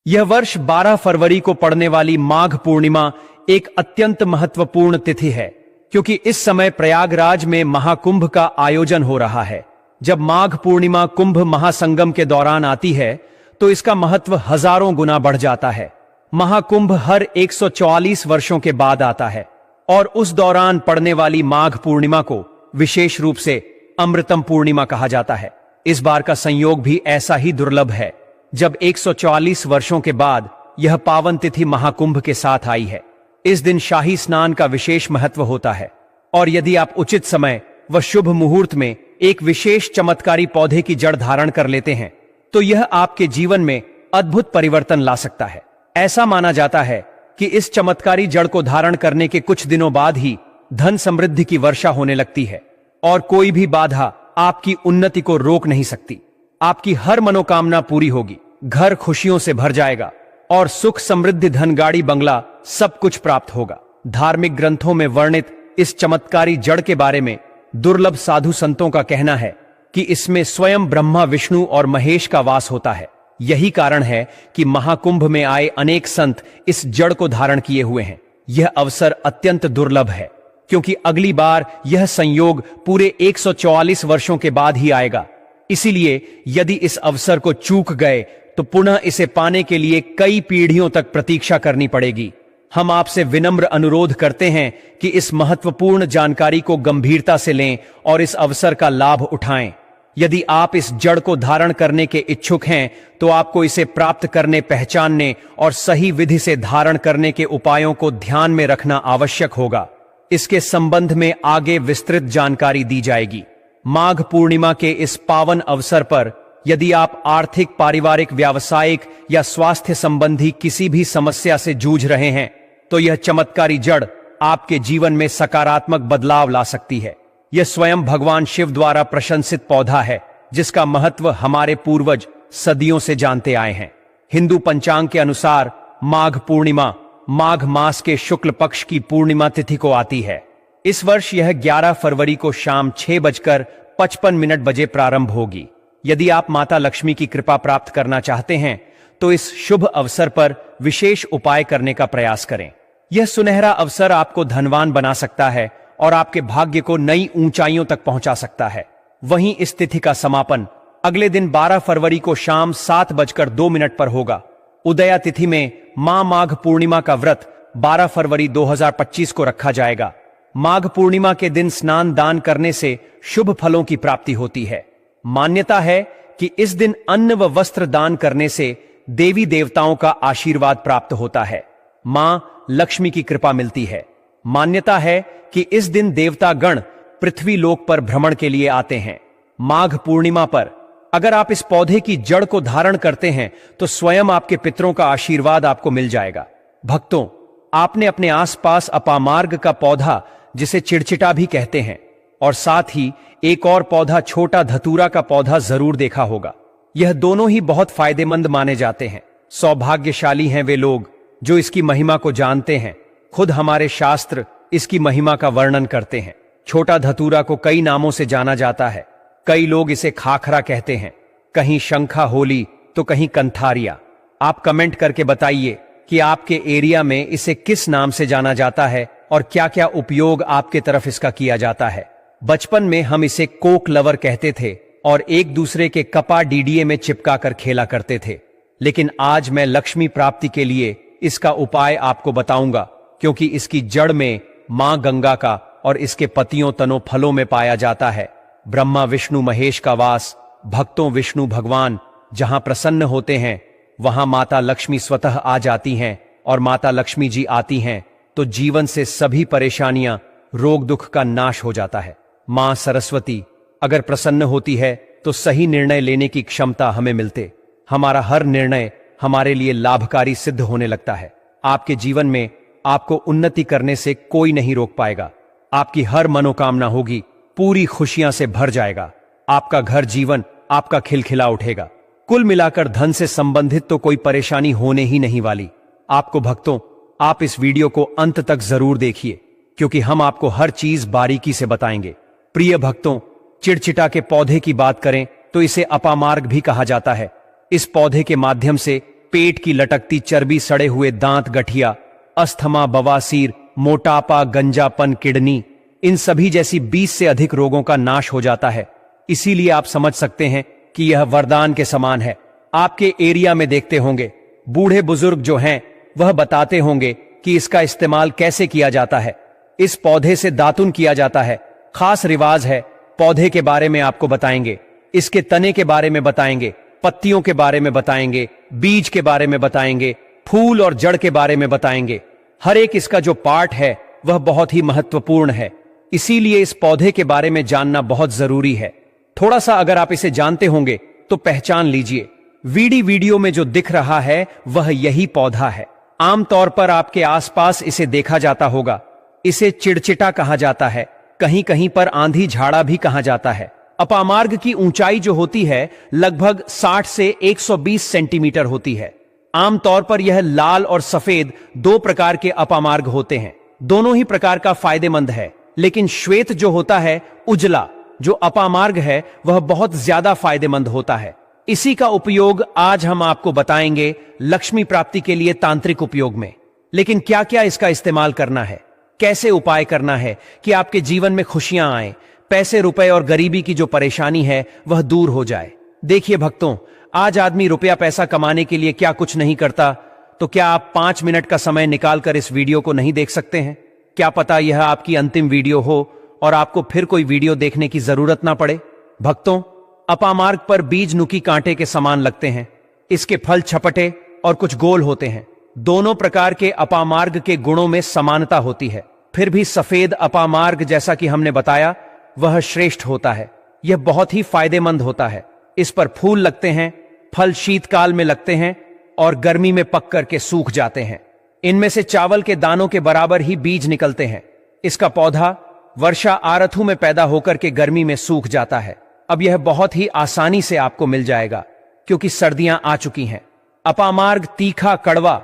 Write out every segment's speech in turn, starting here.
यह वर्ष 12 फरवरी को पड़ने वाली माघ पूर्णिमा एक अत्यंत महत्वपूर्ण तिथि है, क्योंकि इस समय प्रयागराज में महाकुंभ का आयोजन हो रहा है। जब माघ पूर्णिमा कुंभ महासंगम के दौरान आती है तो इसका महत्व हजारों गुना बढ़ जाता है। महाकुंभ हर 144 वर्षों के बाद आता है और उस दौरान पड़ने वाली माघ पूर्णिमा को विशेष रूप से अमृतम पूर्णिमा कहा जाता है। इस बार का संयोग भी ऐसा ही दुर्लभ है, जब 144 वर्षों के बाद यह पावन तिथि महाकुंभ के साथ आई है। इस दिन शाही स्नान का विशेष महत्व होता है और यदि आप उचित समय व शुभ मुहूर्त में एक विशेष चमत्कारी पौधे की जड़ धारण कर लेते हैं तो यह आपके जीवन में अद्भुत परिवर्तन ला सकता है। ऐसा माना जाता है कि इस चमत्कारी जड़ को धारण करने के कुछ दिनों बाद ही धन समृद्धि की वर्षा होने लगती है और कोई भी बाधा आपकी उन्नति को रोक नहीं सकती। आपकी हर मनोकामना पूरी होगी, घर खुशियों से भर जाएगा और सुख समृद्धि धन गाड़ी बंगला सब कुछ प्राप्त होगा। धार्मिक ग्रंथों में वर्णित इस चमत्कारी जड़ के बारे में दुर्लभ साधु संतों का कहना है कि इसमें स्वयं ब्रह्मा विष्णु और महेश का वास होता है। यही कारण है कि महाकुंभ में आए अनेक संत इस जड़ को धारण किए हुए हैं। यह अवसर अत्यंत दुर्लभ है क्योंकि अगली बार यह संयोग पूरे 144 वर्षों के बाद ही आएगा। इसीलिए यदि इस अवसर को चूक गए तो पुनः इसे पाने के लिए कई पीढ़ियों तक प्रतीक्षा करनी पड़ेगी। हम आपसे विनम्र अनुरोध करते हैं कि इस महत्वपूर्ण जानकारी को गंभीरता से लें और इस अवसर का लाभ उठाएं। यदि आप इस जड़ को धारण करने के इच्छुक हैं तो आपको इसे प्राप्त करने, पहचानने और सही विधि से धारण करने के उपायों को ध्यान में रखना आवश्यक होगा। इसके संबंध में आगे विस्तृत जानकारी दी जाएगी। माघ पूर्णिमा के इस पावन अवसर पर यदि आप आर्थिक, पारिवारिक, व्यावसायिक या स्वास्थ्य संबंधी किसी भी समस्या से जूझ रहे हैं तो यह चमत्कारी जड़ आपके जीवन में सकारात्मक बदलाव ला सकती है। यह स्वयं भगवान शिव द्वारा प्रशंसित पौधा है जिसका महत्व हमारे पूर्वज सदियों से जानते आए हैं। हिंदू पंचांग के अनुसार माघ पूर्णिमा माघ मास के शुक्ल पक्ष की पूर्णिमा तिथि को आती है। इस वर्ष यह 11 फरवरी को शाम 6:55 बजे प्रारंभ होगी। यदि आप माता लक्ष्मी की कृपा प्राप्त करना चाहते हैं तो इस शुभ अवसर पर विशेष उपाय करने का प्रयास करें। यह सुनहरा अवसर आपको धनवान बना सकता है और आपके भाग्य को नई ऊंचाइयों तक पहुंचा सकता है। वहीं इस तिथि का समापन अगले दिन 12 फरवरी को शाम 7:02 पर होगा। उदया तिथि में मां माघ पूर्णिमा का व्रत 12 फरवरी 2025 को रखा जाएगा। माघ पूर्णिमा के दिन स्नान दान करने से शुभ फलों की प्राप्ति होती है। मान्यता है कि इस दिन अन्न व वस्त्र दान करने से देवी देवताओं का आशीर्वाद प्राप्त होता है, मां लक्ष्मी की कृपा मिलती है। मान्यता है कि इस दिन देवता गण पृथ्वी लोक पर भ्रमण के लिए आते हैं। माघ पूर्णिमा पर अगर आप इस पौधे की जड़ को धारण करते हैं तो स्वयं आपके पितरों का आशीर्वाद आपको मिल जाएगा। भक्तों, आपने अपने आसपास अपामार्ग का पौधा, जिसे चिड़चिटा भी कहते हैं, और साथ ही एक और पौधा छोटा धतूरा का पौधा जरूर देखा होगा। यह दोनों ही बहुत फायदेमंद माने जाते हैं। सौभाग्यशाली हैं वे लोग जो इसकी महिमा को जानते हैं। खुद हमारे शास्त्र इसकी महिमा का वर्णन करते हैं। छोटा धतूरा को कई नामों से जाना जाता है। कई लोग इसे खाखरा कहते हैं, कहीं शंखा होली तो कहीं कंथारिया। आप कमेंट करके बताइए कि आपके एरिया में इसे किस नाम से जाना जाता है और क्या क्या उपयोग आपके तरफ इसका किया जाता है। बचपन में हम इसे कोक लवर कहते थे और एक दूसरे के कपा डीडीए में चिपका कर खेला करते थे। लेकिन आज मैं लक्ष्मी प्राप्ति के लिए इसका उपाय आपको बताऊंगा, क्योंकि इसकी जड़ में मां गंगा का और इसके पतियों तनों फलों में पाया जाता है ब्रह्मा विष्णु महेश का वास। भक्तों, विष्णु भगवान जहां प्रसन्न होते हैं वहां माता लक्ष्मी स्वतः आ जाती हैं और माता लक्ष्मी जी आती हैं तो जीवन से सभी परेशानियां, रोग दुख का नाश हो जाता है। मां सरस्वती अगर प्रसन्न होती है तो सही निर्णय लेने की क्षमता हमें मिलते। हमारा हर निर्णय हमारे लिए लाभकारी सिद्ध होने लगता है। आपके जीवन में आपको उन्नति करने से कोई नहीं रोक पाएगा। आपकी हर मनोकामना होगी, पूरी खुशियां से भर जाएगा। आपका घर जीवन आपका खिलखिला उठेगा। कुल मिलाकर धन से संबंधित तो कोई परेशानी होने ही नहीं वाली। आपको भक्तों, आप इस वीडियो को अंत तक जरूर देखिए, क्योंकि हम आपको हर चीज बारीकी से बताएंगे। प्रिय भक्तों, चिड़चिटा के पौधे की बात करें तो इसे अपामार्ग भी कहा जाता है। इस पौधे के माध्यम से पेट की लटकती चर्बी, सड़े हुए दांत, गठिया, अस्थमा, बवासीर, मोटापा, गंजापन, किडनी, इन सभी जैसी 20 से अधिक रोगों का नाश हो जाता है। इसीलिए आप समझ सकते हैं कि यह वरदान के समान है। आपके एरिया में देखते होंगे बूढ़े बुजुर्ग जो हैं वह बताते होंगे कि इसका इस्तेमाल कैसे किया जाता है। इस पौधे से दातुन किया जाता है, खास रिवाज है। पौधे के बारे में आपको बताएंगे, इसके तने के बारे में बताएंगे, पत्तियों के बारे में बताएंगे, बीज के बारे में बताएंगे, फूल और जड़ के बारे में बताएंगे। हर एक इसका जो पार्ट है वह बहुत ही महत्वपूर्ण है। इसीलिए इस पौधे के बारे में जानना बहुत जरूरी है। थोड़ा सा अगर आप इसे जानते होंगे तो पहचान लीजिए। वीडियो में जो दिख रहा है वह यही पौधा है। आमतौर पर आपके आसपास इसे देखा जाता होगा। इसे चिड़चिटा कहा जाता है, कहीं कहीं पर आंधी झाड़ा भी कहा जाता है। अपामार्ग की ऊंचाई जो होती है लगभग 60 से 120 सेंटीमीटर होती है। आमतौर पर यह लाल और सफेद दो प्रकार के अपामार्ग होते हैं। दोनों ही प्रकार का फायदेमंद है, लेकिन श्वेत जो होता है, उजला जो अपामार्ग है, वह बहुत ज्यादा फायदेमंद होता है। इसी का उपयोग आज हम आपको बताएंगे लक्ष्मी प्राप्ति के लिए तांत्रिक उपयोग में। लेकिन क्या क्या इसका इस्तेमाल करना है, कैसे उपाय करना है कि आपके जीवन में खुशियां आए, पैसे रुपए और गरीबी की जो परेशानी है वह दूर हो जाए। देखिए भक्तों, आज आदमी रुपया पैसा कमाने के लिए क्या कुछ नहीं करता, तो क्या आप 5 मिनट का समय निकालकर इस वीडियो को नहीं देख सकते हैं? क्या पता यह आपकी अंतिम वीडियो हो और आपको फिर कोई वीडियो देखने की जरूरत ना पड़े। भक्तों, अपामार्ग पर बीज नुकी कांटे के समान लगते हैं। इसके फल छपटे और कुछ गोल होते हैं। दोनों प्रकार के अपामार्ग के गुणों में समानता होती है, फिर भी सफेद अपामार्ग जैसा कि हमने बताया वह श्रेष्ठ होता है। यह बहुत ही फायदेमंद होता है। इस पर फूल लगते हैं, फल शीतकाल में लगते हैं और गर्मी में पक करके सूख जाते हैं। इनमें से चावल के दानों के बराबर ही बीज निकलते हैं। इसका पौधा वर्षा आरथू में पैदा होकर के गर्मी में सूख जाता है। अब यह बहुत ही आसानी से आपको मिल जाएगा क्योंकि सर्दियां आ चुकी हैं। अपामार्ग तीखा, कड़वा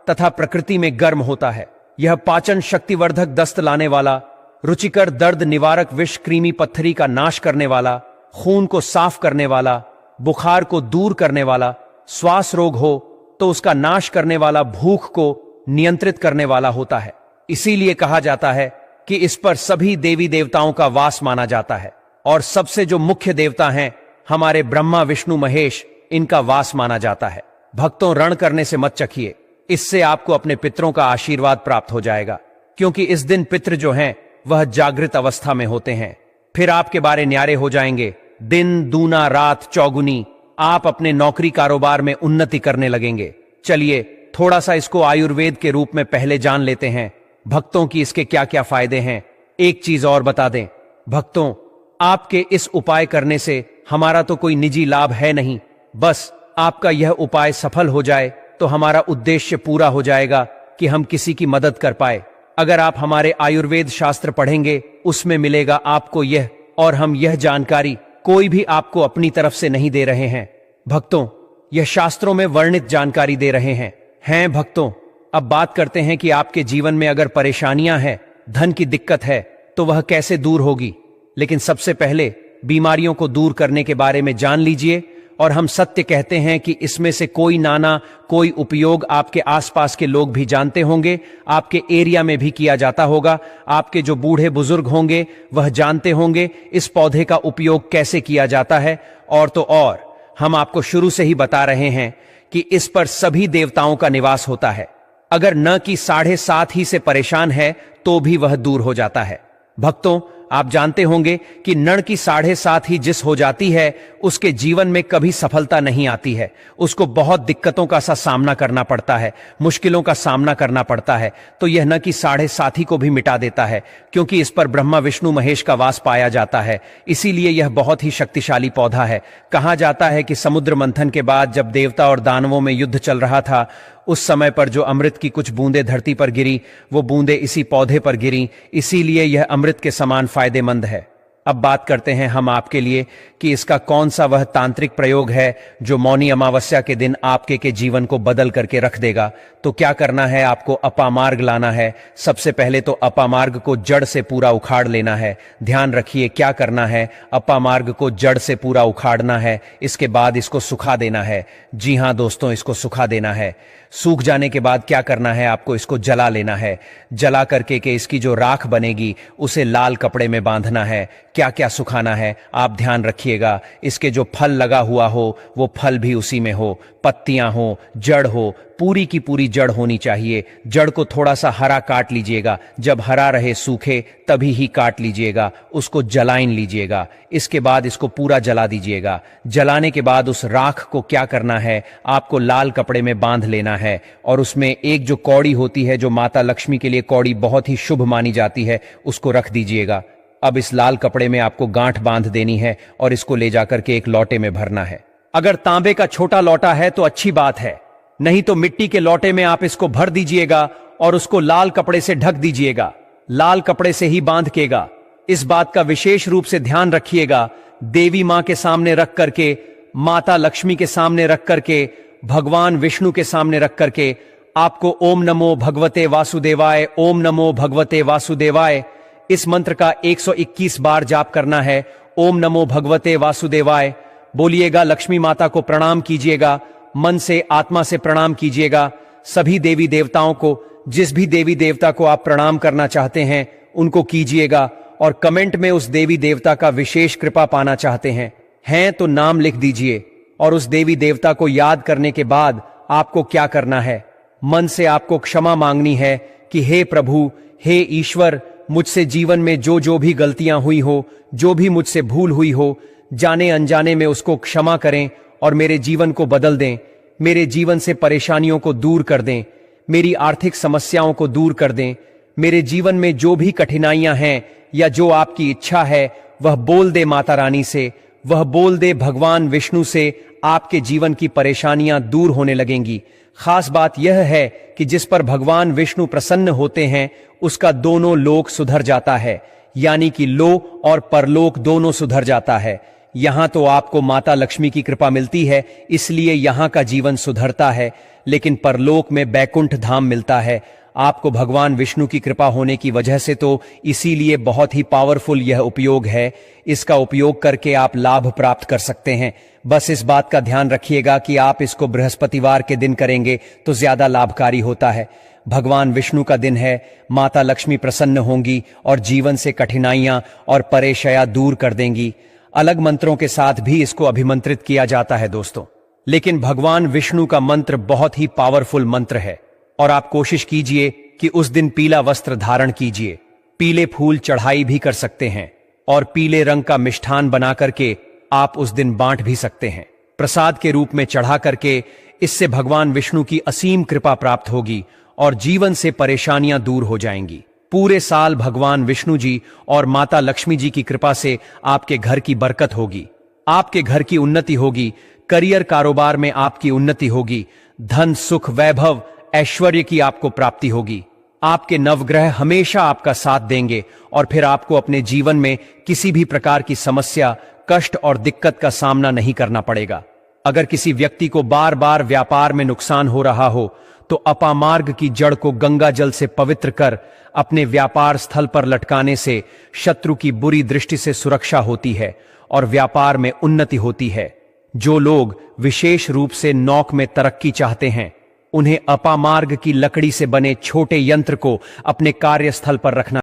तथा प्रकृति में गर्म होता है। यह पाचन शक्तिवर्धक, दस्त लाने वाला, रुचिकर, दर्द निवारक, विष, कृमि पत्थरी का नाश करने वाला, खून को साफ करने वाला, बुखार को दूर करने वाला, श्वास रोग हो तो उसका नाश करने वाला, भूख को नियंत्रित करने वाला होता है। इसीलिए कहा जाता है कि इस पर सभी देवी देवताओं का वास माना जाता है और सबसे जो मुख्य देवता हैं हमारे ब्रह्मा, विष्णु, महेश, इनका वास माना जाता है। भक्तों, रण करने से मत चखिए, इससे आपको अपने पितरों का आशीर्वाद प्राप्त हो जाएगा, क्योंकि इस दिन पितृ जो हैं वह जागृत अवस्था में होते हैं। फिर आपके बारे न्यारे हो जाएंगे। दिन दूना, रात चौगुनी, आप अपने नौकरी कारोबार में उन्नति करने लगेंगे। चलिए थोड़ा सा इसको आयुर्वेद के रूप में पहले जान लेते हैं भक्तों की इसके क्या क्या फायदे हैं। एक चीज और बता दें भक्तों, आपके इस उपाय करने से हमारा तो कोई निजी लाभ है नहीं, बस आपका यह उपाय सफल हो जाए तो हमारा उद्देश्य पूरा हो जाएगा कि हम किसी की मदद कर पाए। अगर आप हमारे आयुर्वेद शास्त्र पढ़ेंगे उसमें मिलेगा आपको यह, और हम यह जानकारी कोई भी आपको अपनी तरफ से नहीं दे रहे हैं भक्तों, यह शास्त्रों में वर्णित जानकारी दे रहे हैं भक्तों। अब बात करते हैं कि आपके जीवन में अगर परेशानियां हैं, धन की दिक्कत है तो वह कैसे दूर होगी। लेकिन सबसे पहले बीमारियों को दूर करने के बारे में जान लीजिए। और हम सत्य कहते हैं कि इसमें से कोई नाना कोई उपयोग आपके आसपास के लोग भी जानते होंगे, आपके एरिया में भी किया जाता होगा। आपके जो बूढ़े बुजुर्ग होंगे वह जानते होंगे इस पौधे का उपयोग कैसे किया जाता है। और तो और हम आपको शुरू से ही बता रहे हैं कि इस पर सभी देवताओं का निवास होता है। अगर न कि 7.5 ही से परेशान है तो भी वह दूर हो जाता है। भक्तों, आप जानते होंगे कि नर की 7.5 ही जिस हो जाती है उसके जीवन में कभी सफलता नहीं आती है। उसको बहुत दिक्कतों का सा सामना करना पड़ता है, मुश्किलों का सामना करना पड़ता है। तो यह न कि 7.5 ही को भी मिटा देता है, क्योंकि इस पर ब्रह्मा, विष्णु, महेश का वास पाया जाता है। इसीलिए यह बहुत ही शक्तिशाली पौधा है। कहा जाता है कि समुद्र मंथन के बाद जब देवता और दानवों में युद्ध चल रहा था, उस समय पर जो अमृत की कुछ बूंदें धरती पर गिरी, वो बूंदें इसी पौधे पर गिरी। इसीलिए यह अमृत के समान फायदेमंद है। अब बात करते हैं हम आपके लिए कि इसका कौन सा वह तांत्रिक प्रयोग है जो मौनी अमावस्या के दिन आपके के जीवन को बदल करके रख देगा। तो क्या करना है, आपको अपामार्ग लाना है। सबसे पहले तो अपामार्ग को जड़ से पूरा उखाड़ लेना है। ध्यान रखिए क्या करना है, अपामार्ग को जड़ से पूरा उखाड़ना है। इसके बाद इसको सुखा देना है। जी हां दोस्तों, इसको सुखा देना है। सूख जाने के बाद क्या करना है, आपको इसको जला लेना है। जला करके के इसकी जो राख बनेगी उसे लाल कपड़े में बांधना है। क्या क्या सुखाना है आप ध्यान रखिएगा। इसके जो फल लगा हुआ हो वो फल भी उसी में हो, पत्तियां हो, जड़ हो, पूरी की पूरी जड़ होनी चाहिए। जड़ को थोड़ा सा हरा काट लीजिएगा, जब हरा रहे सूखे तभी ही काट लीजिएगा, उसको जलाइन लीजिएगा। इसके बाद इसको पूरा जला दीजिएगा। जलाने के बाद उस राख को क्या करना है, आपको लाल कपड़े में बांध लेना है और उसमें एक जो कौड़ी होती है, जो माता लक्ष्मी के लिए कौड़ी बहुत ही शुभ मानी जाती है, उसको रख दीजिएगा। अब इस लाल कपड़े में आपको गांठ बांध देनी है और इसको ले जाकर के एक लोटे में भरना है। अगर तांबे का छोटा लोटा है तो अच्छी बात है, नहीं तो मिट्टी के लोटे में आप इसको भर दीजिएगा और उसको लाल कपड़े से ढक दीजिएगा। लाल कपड़े से ही बांध केगा। इस बात का विशेष रूप से ध्यान रखिएगा। देवी मां के सामने रख करके, माता लक्ष्मी के सामने रख करके, भगवान विष्णु के सामने रख करके आपको ओम नमो भगवते वासुदेवाय, ओम नमो भगवते वासुदेवाय इस मंत्र का 121 बार जाप करना है। ओम नमो भगवते वासुदेवाय बोलिएगा। लक्ष्मी माता को प्रणाम कीजिएगा, मन से आत्मा से प्रणाम कीजिएगा। सभी देवी देवताओं को, जिस भी देवी देवता को आप प्रणाम करना चाहते हैं उनको कीजिएगा और कमेंट में उस देवी देवता का विशेष कृपा पाना चाहते हैं तो नाम लिख दीजिए। और उस देवी देवता को याद करने के बाद आपको क्या करना है, मन से आपको क्षमा मांगनी है कि हे प्रभु, हे ईश्वर, मुझसे जीवन में जो जो भी गलतियां हुई हो, जो भी मुझसे भूल हुई हो, जाने अनजाने में उसको क्षमा करें और मेरे जीवन को बदल दें। मेरे जीवन से परेशानियों को दूर कर दें, मेरी आर्थिक समस्याओं को दूर कर दें। मेरे जीवन में जो भी कठिनाइयां हैं या जो आपकी इच्छा है वह बोल दे माता रानी से, वह बोल दे भगवान विष्णु से। आपके जीवन की परेशानियां दूर होने लगेंगी। खास बात यह है कि जिस पर भगवान विष्णु प्रसन्न होते हैं उसका दोनों लोक सुधर जाता है, यानी कि लो और परलोक दोनों सुधर जाता है। यहां तो आपको माता लक्ष्मी की कृपा मिलती है इसलिए यहां का जीवन सुधरता है, लेकिन परलोक में बैकुंठ धाम मिलता है। आपको भगवान विष्णु की कृपा होने की वजह से तो इसीलिए बहुत ही पावरफुल यह उपयोग है। इसका उपयोग करके आप लाभ प्राप्त कर सकते हैं। बस इस बात का ध्यान रखिएगा कि आप इसको बृहस्पतिवार के दिन करेंगे तो ज्यादा लाभकारी होता है। भगवान विष्णु का दिन है, माता लक्ष्मी प्रसन्न होंगी और जीवन से कठिनाइयां और परेशानियां दूर कर देंगी। अलग मंत्रों के साथ भी इसको अभिमंत्रित किया जाता है दोस्तों, लेकिन भगवान विष्णु का मंत्र बहुत ही पावरफुल मंत्र है। और आप कोशिश कीजिए कि उस दिन पीला वस्त्र धारण कीजिए। पीले फूल चढ़ाई भी कर सकते हैं और पीले रंग का मिष्ठान बना करके आप उस दिन बांट भी सकते हैं प्रसाद के रूप में चढ़ा करके। इससे भगवान विष्णु की असीम कृपा प्राप्त होगी और जीवन से परेशानियां दूर हो जाएंगी। पूरे साल भगवान विष्णु जी और माता लक्ष्मी जी की कृपा से आपके घर की बरकत होगी, आपके घर की उन्नति होगी, करियर कारोबार में आपकी उन्नति होगी, धन सुख वैभव ऐश्वर्य की आपको प्राप्ति होगी। आपके नवग्रह हमेशा आपका साथ देंगे और फिर आपको अपने जीवन में किसी भी प्रकार की समस्या, कष्ट और दिक्कत का सामना नहीं करना पड़ेगा। अगर किसी व्यक्ति को बार बार व्यापार में नुकसान हो रहा हो तो अपामार्ग की जड़ को गंगा जल से पवित्र कर अपने व्यापार स्थल पर लटकाने से शत्रु की बुरी दृष्टि से सुरक्षा होती है और व्यापार में उन्नति होती है। जो लोग विशेष रूप से नौक में तरक्की चाहते हैं उन्हें अपामार्ग की लकड़ी से बने छोटे यंत्र को अपने कार्यस्थल पर रखना